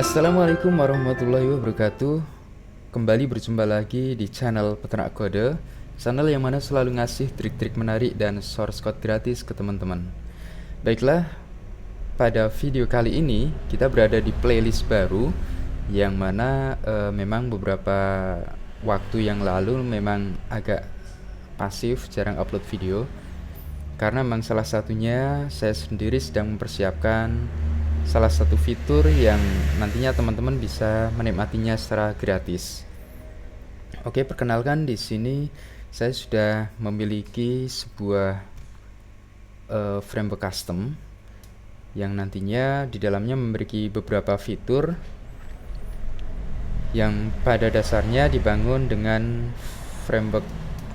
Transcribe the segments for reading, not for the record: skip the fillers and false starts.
Assalamualaikum warahmatullahi wabarakatuh. Kembali berjumpa lagi di channel Peternak Kode, channel yang mana selalu ngasih trik-trik menarik dan source code gratis ke teman-teman. Baiklah, pada video kali ini kita berada di playlist baru yang mana memang beberapa waktu yang lalu memang agak pasif, jarang upload video. Karena memang salah satunya saya sendiri sedang mempersiapkan salah satu fitur yang nantinya teman-teman bisa menikmatinya secara gratis. Oke, perkenalkan di sini saya sudah memiliki sebuah framework custom yang nantinya di dalamnya memiliki beberapa fitur yang pada dasarnya dibangun dengan framework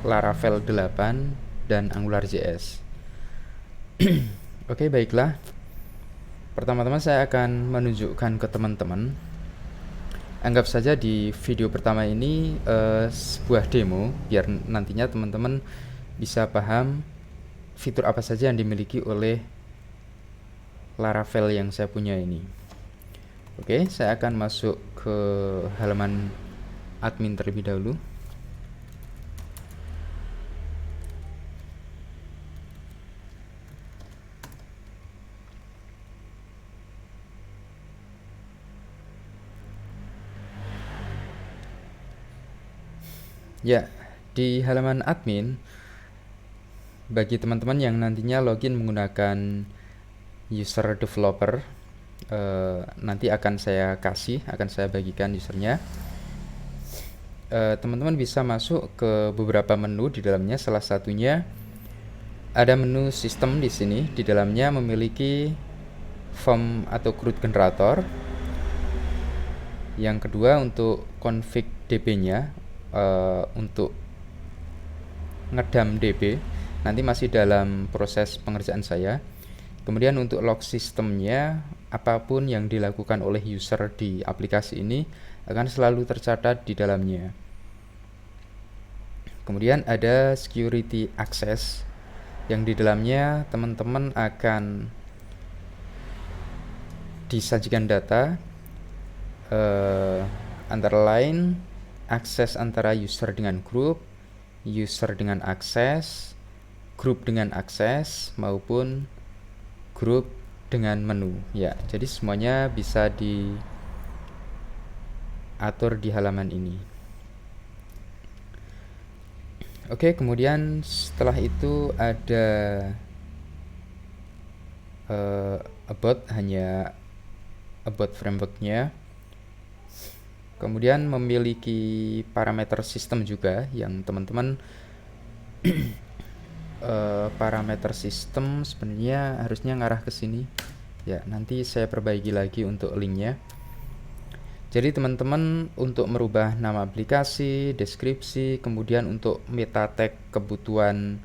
Laravel 8 dan AngularJS. Oke, baiklah. Pertama-tama saya akan menunjukkan ke teman-teman. Anggap saja di video pertama ini sebuah demo, biar nantinya teman-teman bisa paham fitur apa saja yang dimiliki oleh Laravel yang saya punya ini. Oke, saya akan masuk ke halaman admin terlebih dahulu. Ya, di halaman admin, bagi teman-teman yang nantinya login menggunakan user developer, nanti akan saya bagikan usernya. Teman-teman bisa masuk ke beberapa menu di dalamnya. Salah satunya ada menu sistem di sini. Di dalamnya memiliki form atau CRUD generator. Yang kedua untuk config DB-nya, untuk ngedam DB nanti masih dalam proses pengerjaan saya. Kemudian untuk log sistemnya, apapun yang dilakukan oleh user di aplikasi ini akan selalu tercatat di dalamnya. Kemudian ada security access yang di dalamnya teman-teman akan disajikan data antara lain akses antara user dengan grup, user dengan akses, grup dengan akses, maupun grup dengan menu. Ya, jadi semuanya bisa diatur di halaman ini. Oke, kemudian setelah itu ada about frameworknya. Kemudian memiliki parameter sistem juga yang teman-teman parameter sistem sebenarnya harusnya ngarah ke sini. Ya, nanti saya perbaiki lagi untuk linknya. Jadi teman-teman untuk merubah nama aplikasi, deskripsi, kemudian untuk meta tag kebutuhan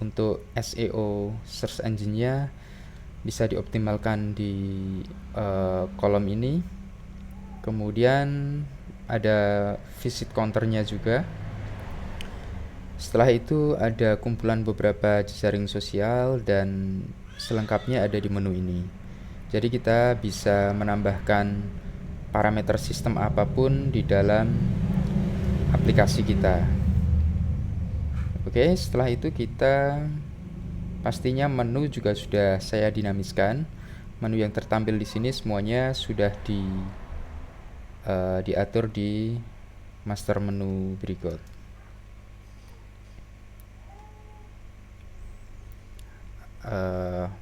untuk SEO search engine-nya bisa dioptimalkan di kolom ini. Kemudian ada visit counternya juga. Setelah itu ada kumpulan beberapa jejaring sosial dan selengkapnya ada di menu ini. Jadi kita bisa menambahkan parameter sistem apapun di dalam aplikasi kita. Oke, setelah itu kita pastinya menu juga sudah saya dinamiskan. Menu yang tertampil di sini semuanya sudah diatur di master menu berikut.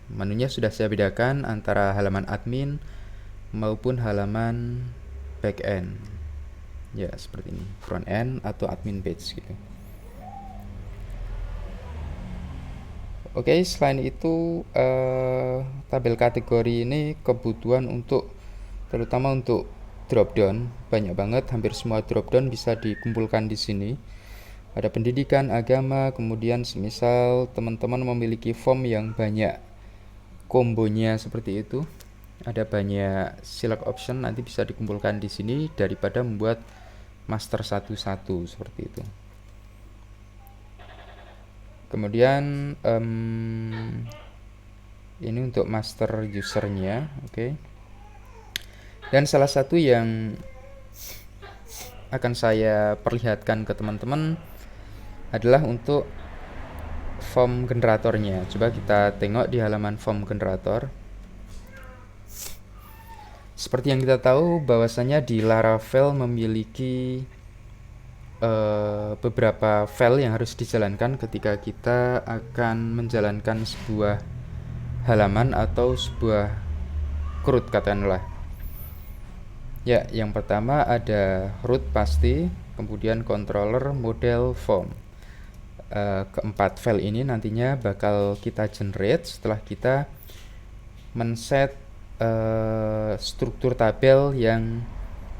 Menunya sudah saya bedakan antara halaman admin maupun halaman backend. Ya, seperti ini, front end atau admin page gitu. Oke, selain itu tabel kategori ini kebutuhan untuk terutama untuk dropdown banyak banget, hampir semua dropdown bisa dikumpulkan di sini. Ada pendidikan, agama, kemudian semisal teman-teman memiliki form yang banyak kombonya seperti itu, ada banyak select option, nanti bisa dikumpulkan di sini daripada membuat master satu-satu seperti itu. Kemudian ini untuk master usernya. Oke. Dan salah satu yang akan saya perlihatkan ke teman-teman adalah untuk form generatornya. Coba kita tengok di halaman form generator. Seperti yang kita tahu bahwasanya di Laravel memiliki beberapa file yang harus dijalankan ketika kita akan menjalankan sebuah halaman atau sebuah CRUD katakanlah. Ya, yang pertama ada root pasti, kemudian controller, model, form. Keempat file ini nantinya bakal kita generate setelah kita men-set struktur tabel yang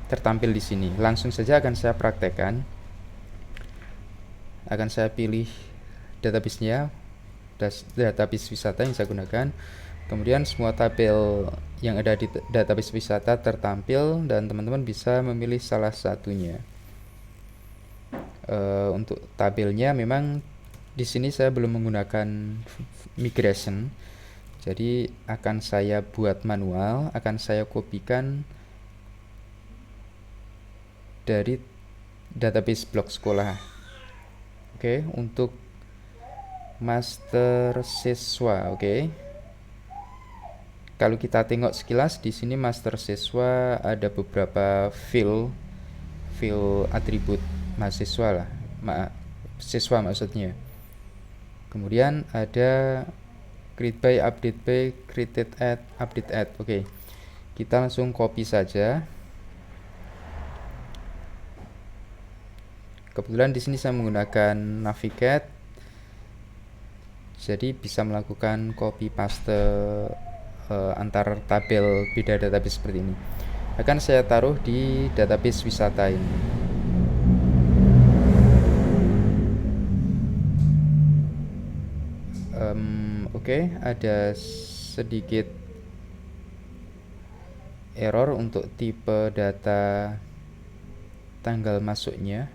tertampil di sini. Langsung saja akan saya praktekkan. Akan saya pilih database-nya, database wisata yang saya gunakan. Kemudian semua tabel yang ada di database wisata tertampil dan teman-teman bisa memilih salah satunya. Untuk tabelnya memang di sini saya belum menggunakan migration, jadi akan saya buat manual, akan saya kopikan dari database blok sekolah. Oke, untuk master siswa, oke. Kalau kita tengok sekilas di sini master siswa ada beberapa field atribut mahasiswa lah, siswa maksudnya. Kemudian ada create by, created at, update at. Oke. Kita langsung copy saja. Kebetulan di sini saya menggunakan Navigate. Jadi bisa melakukan copy paste antar tabel beda database seperti ini. Akan saya taruh di database wisata ini. Oke, ada sedikit error untuk tipe data tanggal masuknya.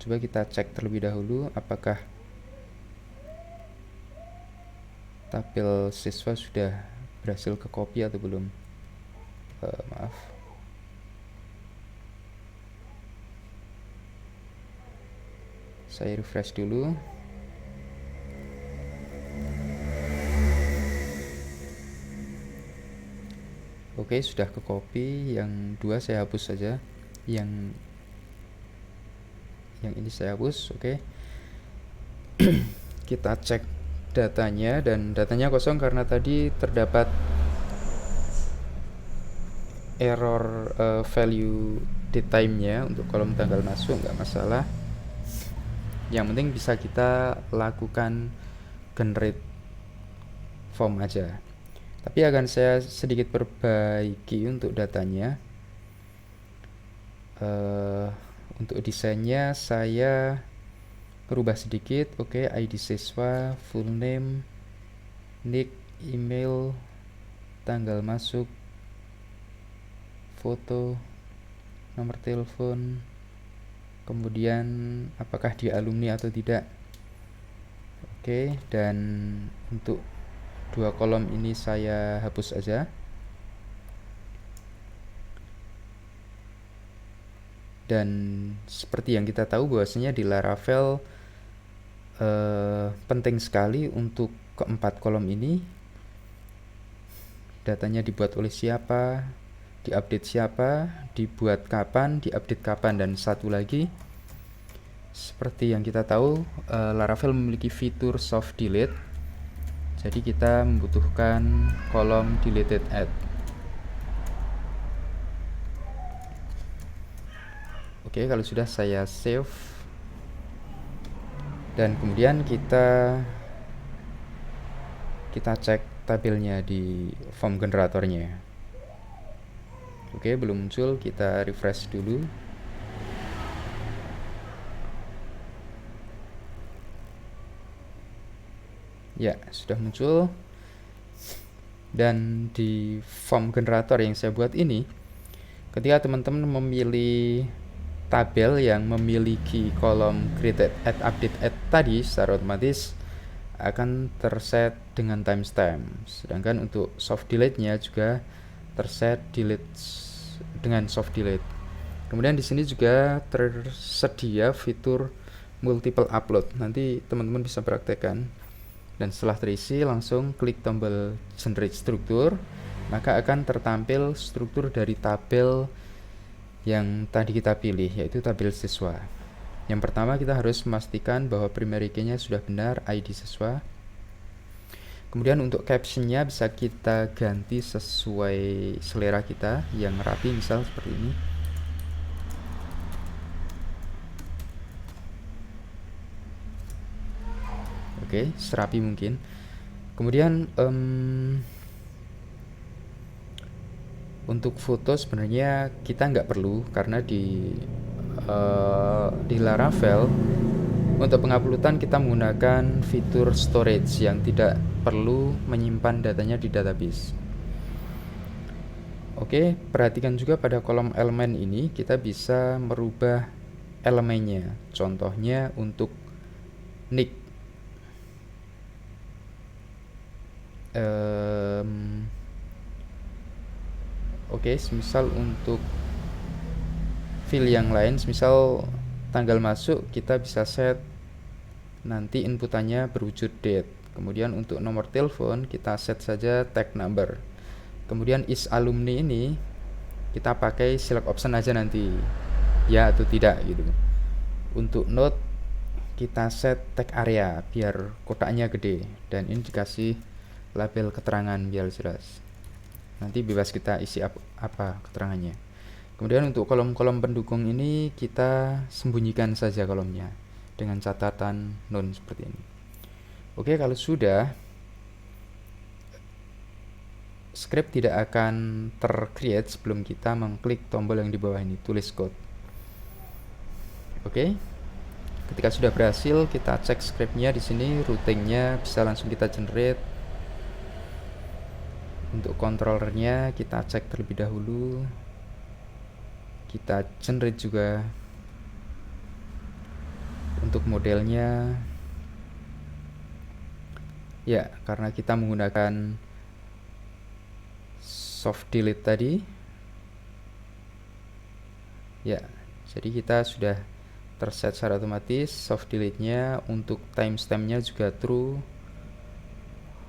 Coba kita cek terlebih dahulu apakah tabel siswa sudah berhasil ke copy atau belum. Maaf. Saya refresh dulu. Oke, sudah ke copy. Yang dua saya hapus saja. Yang ini saya hapus. Oke. Kita cek datanya dan datanya kosong karena tadi terdapat error value date time-nya untuk kolom tanggal masuk. Nggak masalah, yang penting bisa kita lakukan generate form aja. Tapi akan saya sedikit perbaiki untuk datanya. Untuk desainnya saya berubah sedikit. Oke, ID siswa, full name, nick, email, tanggal masuk, foto, nomor telepon, kemudian apakah dia alumni atau tidak. Oke, dan untuk dua kolom ini saya hapus aja. Dan seperti yang kita tahu bahwasanya di Laravel penting sekali untuk keempat kolom ini. Datanya dibuat oleh siapa, diupdate siapa, dibuat kapan, diupdate kapan, dan satu lagi, seperti yang kita tahu, Laravel memiliki fitur soft delete. Jadi kita membutuhkan kolom deleted at. Oke, kalau sudah saya save. Dan kemudian kita cek tabelnya di form generatornya. Oke, belum muncul, kita refresh dulu. Ya, sudah muncul. Dan di form generator yang saya buat ini, ketika teman-teman memilih tabel yang memiliki kolom created at, update at tadi, secara otomatis akan terset dengan timestamp. Sedangkan untuk soft delete-nya juga terset delete dengan soft delete. Kemudian di sini juga tersedia fitur multiple upload. Nanti teman-teman bisa praktekkan. Dan setelah terisi, langsung klik tombol generate struktur, maka akan tertampil struktur dari tabel yang tadi kita pilih, yaitu tabel siswa. Yang pertama, kita harus memastikan bahwa primary key-nya sudah benar, ID siswa. Kemudian untuk captionnya bisa kita ganti sesuai selera kita yang rapi, misal seperti ini. Oke, serapi mungkin. Kemudian untuk foto sebenarnya kita nggak perlu, karena di Laravel untuk penguploadan kita menggunakan fitur storage yang tidak perlu menyimpan datanya di database. Oke, perhatikan juga pada kolom elemen ini kita bisa merubah elemennya. Contohnya untuk nick. Oke, misal untuk field yang lain, misal tanggal masuk, kita bisa set nanti inputannya berwujud date. Kemudian untuk nomor telepon kita set saja tag number. Kemudian is alumni ini kita pakai select option aja nanti, ya atau tidak gitu. Untuk note kita set tag area biar kotaknya gede, dan ini dikasih label keterangan biar jelas. Nanti bebas kita isi apa keterangannya. Kemudian untuk kolom-kolom pendukung ini kita sembunyikan saja kolomnya dengan catatan none seperti ini. Oke, kalau sudah, script tidak akan tercreate sebelum kita mengklik tombol yang di bawah ini, tulis code. Oke, ketika sudah berhasil, kita cek scriptnya di sini, routingnya bisa langsung kita generate. Untuk controllernya kita cek terlebih dahulu, kita generate juga. Untuk modelnya, ya karena kita menggunakan soft delete tadi, ya jadi kita sudah terset secara otomatis. Soft delete nya untuk timestamp-nya juga true.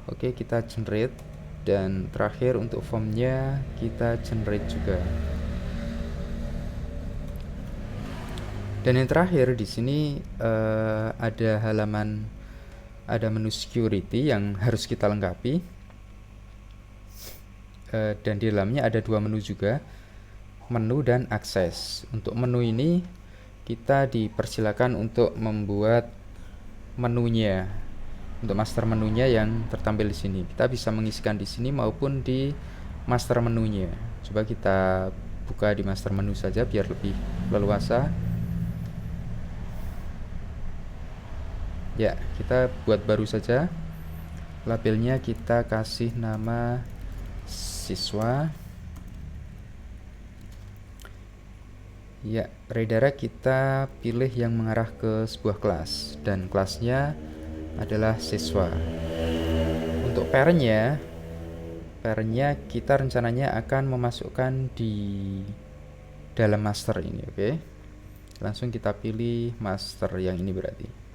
Oke, kita generate. Dan terakhir untuk formnya kita generate juga. Dan yang terakhir di sini ada menu security yang harus kita lengkapi. Dan di dalamnya ada dua menu juga, menu dan akses. Untuk menu ini kita dipersilakan untuk membuat menunya, untuk master menunya yang tertampil di sini. Kita bisa mengisikan di sini maupun di master menunya. Coba kita buka di master menu saja biar lebih leluasa. Ya, kita buat baru saja. Labelnya kita kasih nama siswa. Ya, redirect kita pilih yang mengarah ke sebuah kelas, dan kelasnya adalah siswa. Untuk parentnya kita rencananya akan memasukkan di dalam master ini. Oke, langsung kita pilih master yang ini berarti.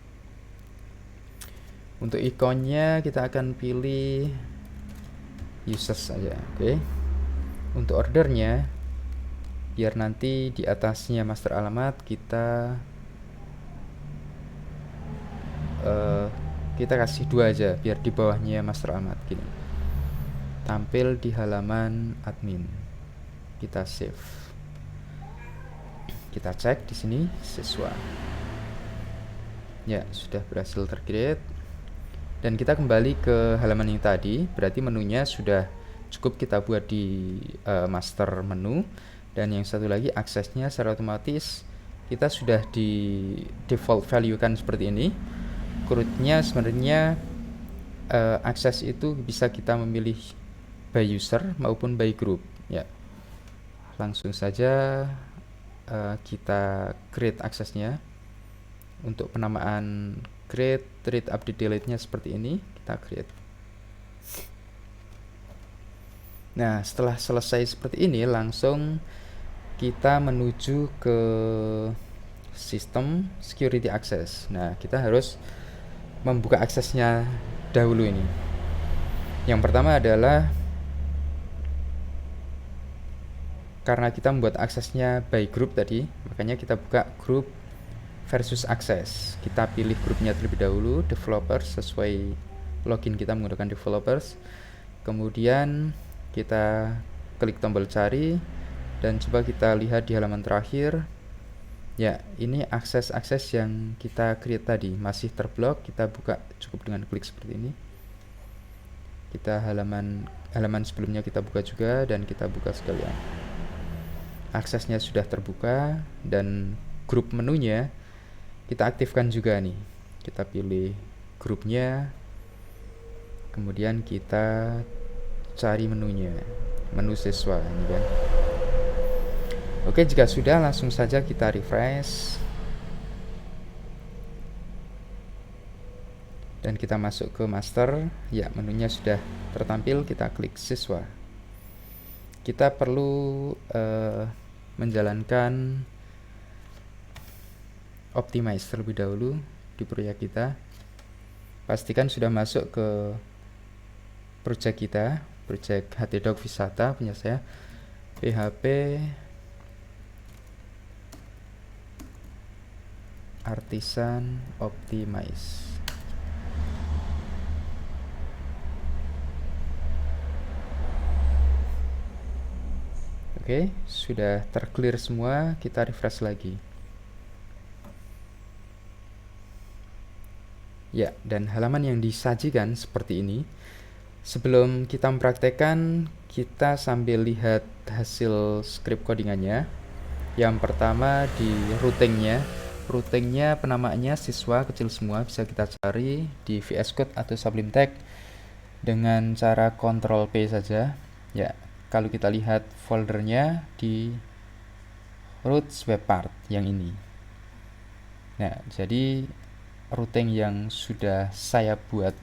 Untuk ikonnya kita akan pilih users saja. Oke, untuk ordernya biar nanti di atasnya master alamat kita kasih dua aja, biar di bawahnya master alamat gini, tampil di halaman admin. Kita save, kita cek di sini siswa. Ya, sudah berhasil tercreate. Dan kita kembali ke halaman yang tadi, berarti menunya sudah cukup kita buat di master menu. Dan yang satu lagi, aksesnya secara otomatis kita sudah di default value kan seperti ini. Crudenya sebenarnya akses itu bisa kita memilih by user maupun by group. Ya, langsung saja kita create aksesnya. Untuk penamaan create, read, update, delete nya seperti ini kita create. Nah, setelah selesai seperti ini, langsung kita menuju ke sistem security access. Nah, kita harus membuka aksesnya dahulu ini. Yang pertama adalah karena kita membuat aksesnya by group tadi, makanya kita buka group versus access. Kita pilih grupnya terlebih dahulu, developers, sesuai login kita menggunakan developers. Kemudian kita klik tombol cari dan coba kita lihat di halaman terakhir. Ya, ini akses-akses yang kita create tadi masih terblok. Kita buka cukup dengan klik seperti ini. Kita halaman sebelumnya kita buka juga dan kita buka sekalian. Aksesnya sudah terbuka dan grup menunya kita aktifkan juga nih. Kita pilih grupnya, kemudian kita cari menunya, menu siswa ini kan. Oke, jika sudah langsung saja kita refresh dan kita masuk ke master. Ya, menunya sudah tertampil. Kita klik siswa. Kita perlu menjalankan optimize terlebih dahulu di proyek kita. Pastikan sudah masuk ke proyek kita, proyek htdoc wisata punya saya, php artisan optimize. Oke, sudah terclear semua. Kita refresh lagi. Ya, dan halaman yang disajikan seperti ini. Sebelum kita mempraktekkan, kita sambil lihat hasil script codingannya. Yang pertama di routingnya. Routingnya penamaannya siswa kecil semua, bisa kita cari di VS Code atau Sublime Text dengan cara Ctrl P saja. Ya, kalau kita lihat foldernya di roots web part yang ini. Nah, jadi routing yang sudah saya buat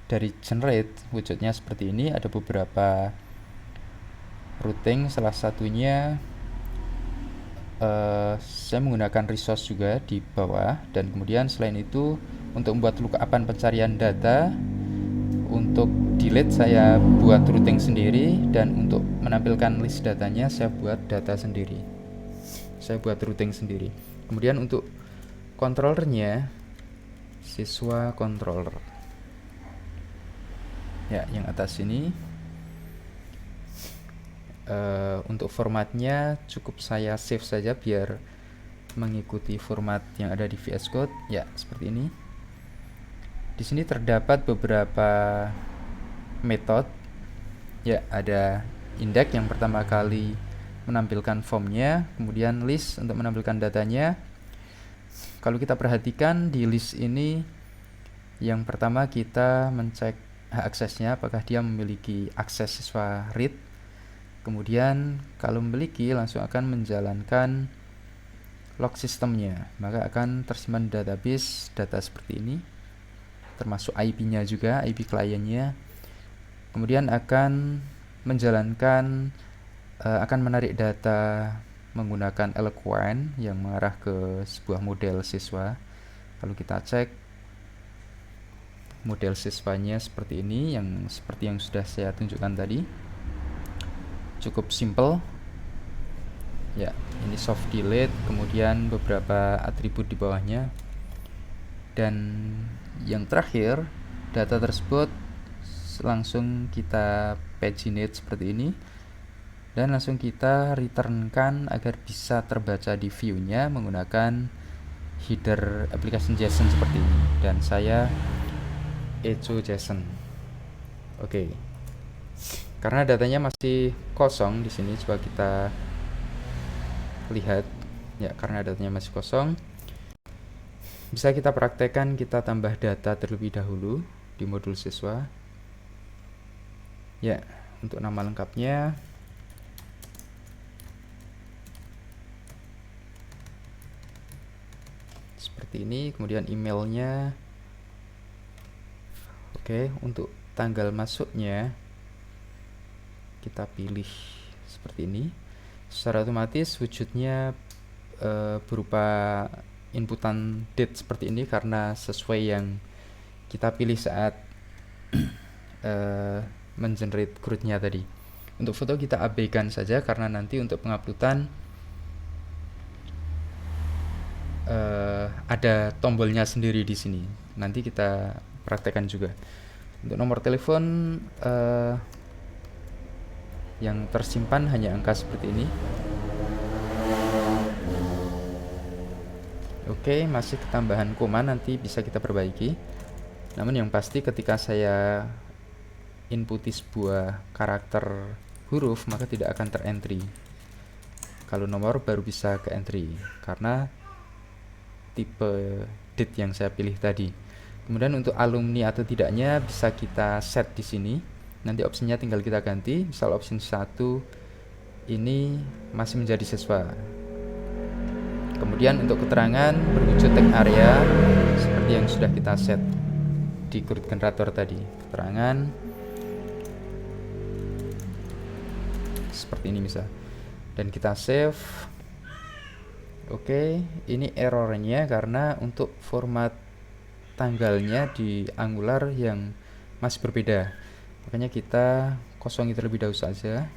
dari generate wujudnya seperti ini. Ada beberapa routing, salah satunya saya menggunakan resource juga di bawah, dan kemudian selain itu untuk membuat lookupan pencarian data, untuk delete saya buat routing sendiri, dan untuk menampilkan list datanya saya buat data sendiri, saya buat routing sendiri. Kemudian untuk controllernya siswa controller, ya yang atas ini. Untuk formatnya cukup saya save saja biar mengikuti format yang ada di VS Code. Ya, seperti ini. Di sini terdapat beberapa metode. Ya, ada index yang pertama kali menampilkan formnya, kemudian list untuk menampilkan datanya. Kalau kita perhatikan di list ini, yang pertama kita mencek hak aksesnya, apakah dia memiliki akses siswa read. Kemudian kalau memiliki, langsung akan menjalankan log sistemnya, maka akan tersimpan database data seperti ini, termasuk IP-nya juga, IP kliennya. Kemudian akan menjalankan akan menarik data menggunakan Eloquent yang mengarah ke sebuah model siswa. Kalau kita cek model siswanya seperti ini, yang seperti yang sudah saya tunjukkan tadi. Cukup simple. Ya, ini soft delete, kemudian beberapa atribut di bawahnya. Dan yang terakhir, data tersebut langsung kita paginate seperti ini. Dan langsung kita returnkan agar bisa terbaca di view-nya menggunakan header application JSON seperti ini. Dan saya echo JSON. Oke. Karena datanya masih kosong di sini, coba kita lihat. Ya, karena datanya masih kosong, bisa kita praktekkan, kita tambah data terlebih dahulu di modul siswa. Ya, untuk nama lengkapnya seperti ini, kemudian emailnya. Oke, untuk tanggal masuknya kita pilih seperti ini. Secara otomatis wujudnya berupa inputan date seperti ini karena sesuai yang kita pilih saat mengenerate CRUD-nya tadi. Untuk foto kita abaikan saja karena nanti untuk penguploadan ada tombolnya sendiri di sini. Nanti kita praktekkan juga. Untuk nomor telepon yang tersimpan hanya angka seperti ini. Oke, masih ketambahan koma, nanti bisa kita perbaiki. Namun yang pasti ketika saya inputi sebuah karakter huruf, maka tidak akan terentry. Kalau nomor baru bisa ke entry karena tipe date yang saya pilih tadi. Kemudian untuk alumni atau tidaknya bisa kita set di sini. Nanti opsinya tinggal kita ganti. Misal opsi 1 ini masih menjadi siswa. Kemudian untuk keterangan berwujud tag area seperti yang sudah kita set di CRUD generator tadi. Keterangan seperti ini misal. Dan kita save. Oke, ini errornya karena untuk format tanggalnya di Angular yang masih berbeda. Makanya kita kosongi terlebih dahulu saja.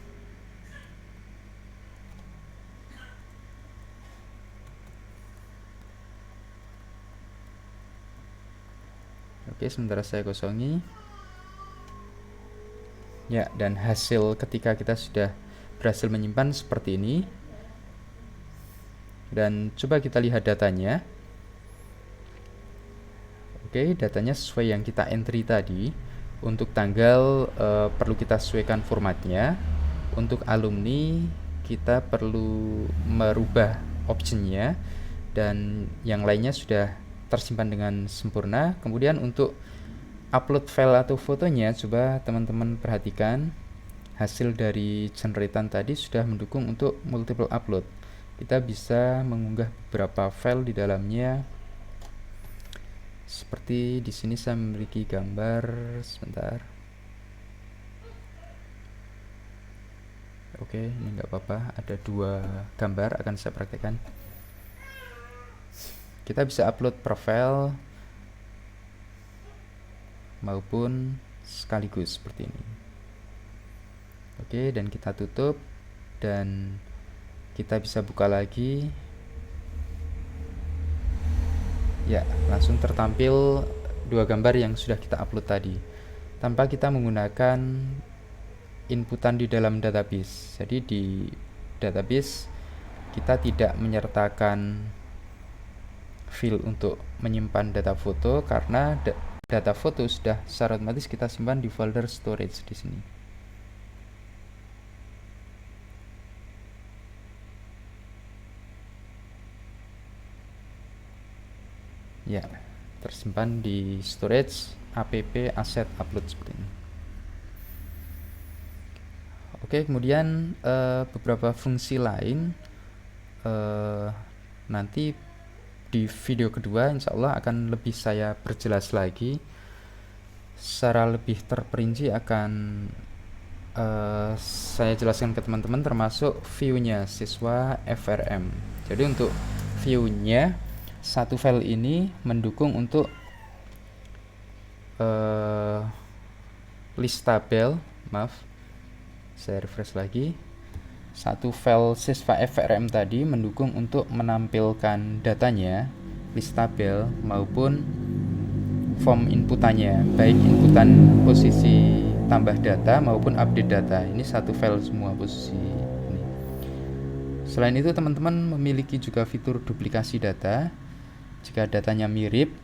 Oke, sementara saya kosongi. Ya, dan hasil ketika kita sudah berhasil menyimpan seperti ini. Dan coba kita lihat datanya. Oke, datanya sesuai yang kita entry tadi. Untuk tanggal perlu kita sesuaikan formatnya. Untuk alumni kita perlu merubah optionnya. Dan yang lainnya sudah tersimpan dengan sempurna. Kemudian untuk upload file atau fotonya, coba teman-teman perhatikan hasil dari generatean tadi sudah mendukung untuk multiple upload. Kita bisa mengunggah beberapa file di dalamnya. Seperti di sini saya memiliki gambar, sebentar. Oke, ini nggak apa-apa, ada 2 gambar akan saya praktekkan. Kita bisa upload profile maupun sekaligus seperti ini. Oke, dan kita tutup dan kita bisa buka lagi. Ya, langsung tertampil 2 gambar yang sudah kita upload tadi tanpa kita menggunakan inputan di dalam database. Jadi di database kita tidak menyertakan file untuk menyimpan data foto karena data foto sudah secara otomatis kita simpan di folder storage di sini. Ya, tersimpan di storage app asset upload seperti ini. Oke, kemudian beberapa fungsi lain nanti di video kedua insya Allah akan lebih saya perjelas lagi secara lebih terperinci. Akan saya jelaskan ke teman-teman termasuk view-nya siswa FRM. Jadi untuk view-nya, satu file ini mendukung untuk list tabel. Maaf, saya refresh lagi. Satu file siswa FRM tadi mendukung untuk menampilkan datanya, list tabel maupun form inputannya, baik inputan posisi tambah data maupun update data. Ini satu file semua posisi ini. Selain itu teman-teman memiliki juga fitur duplikasi data. Jika datanya mirip,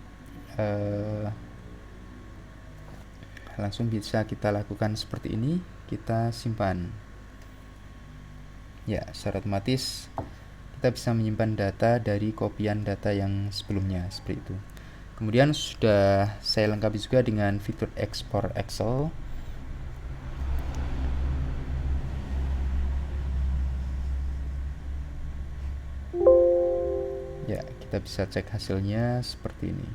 langsung bisa kita lakukan seperti ini, kita simpan. Ya, secara otomatis kita bisa menyimpan data dari kopian data yang sebelumnya seperti itu. Kemudian sudah saya lengkapi juga dengan fitur ekspor Excel. Ya, kita bisa cek hasilnya seperti ini.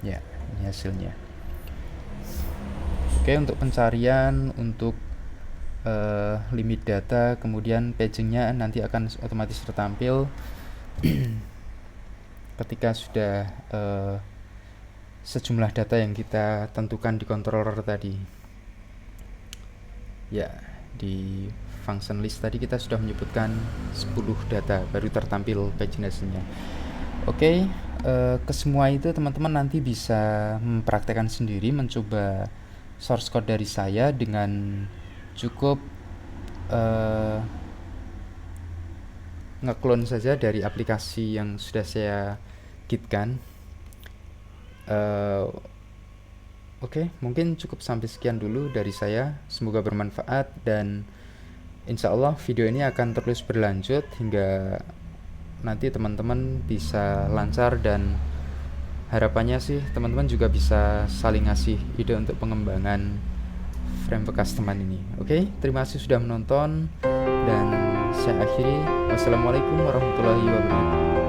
Ya, ini hasilnya. Oke, untuk pencarian, untuk limit data, kemudian pagingnya nanti akan otomatis tertampil ketika sudah sejumlah data yang kita tentukan di controller tadi. Ya, di function list tadi kita sudah menyebutkan 10 data baru tertampil paginasinya. Oke, kesemua itu teman-teman nanti bisa mempraktekkan sendiri, mencoba source code dari saya dengan cukup ngeklon saja dari aplikasi yang sudah saya gitkan. Oke, mungkin cukup sampai sekian dulu dari saya. Semoga bermanfaat dan insya Allah video ini akan terus berlanjut hingga nanti teman-teman bisa lancar, dan harapannya sih teman-teman juga bisa saling ngasih ide untuk pengembangan framework customer ini. Oke, terima kasih sudah menonton dan saya akhiri. Wassalamualaikum warahmatullahi wabarakatuh.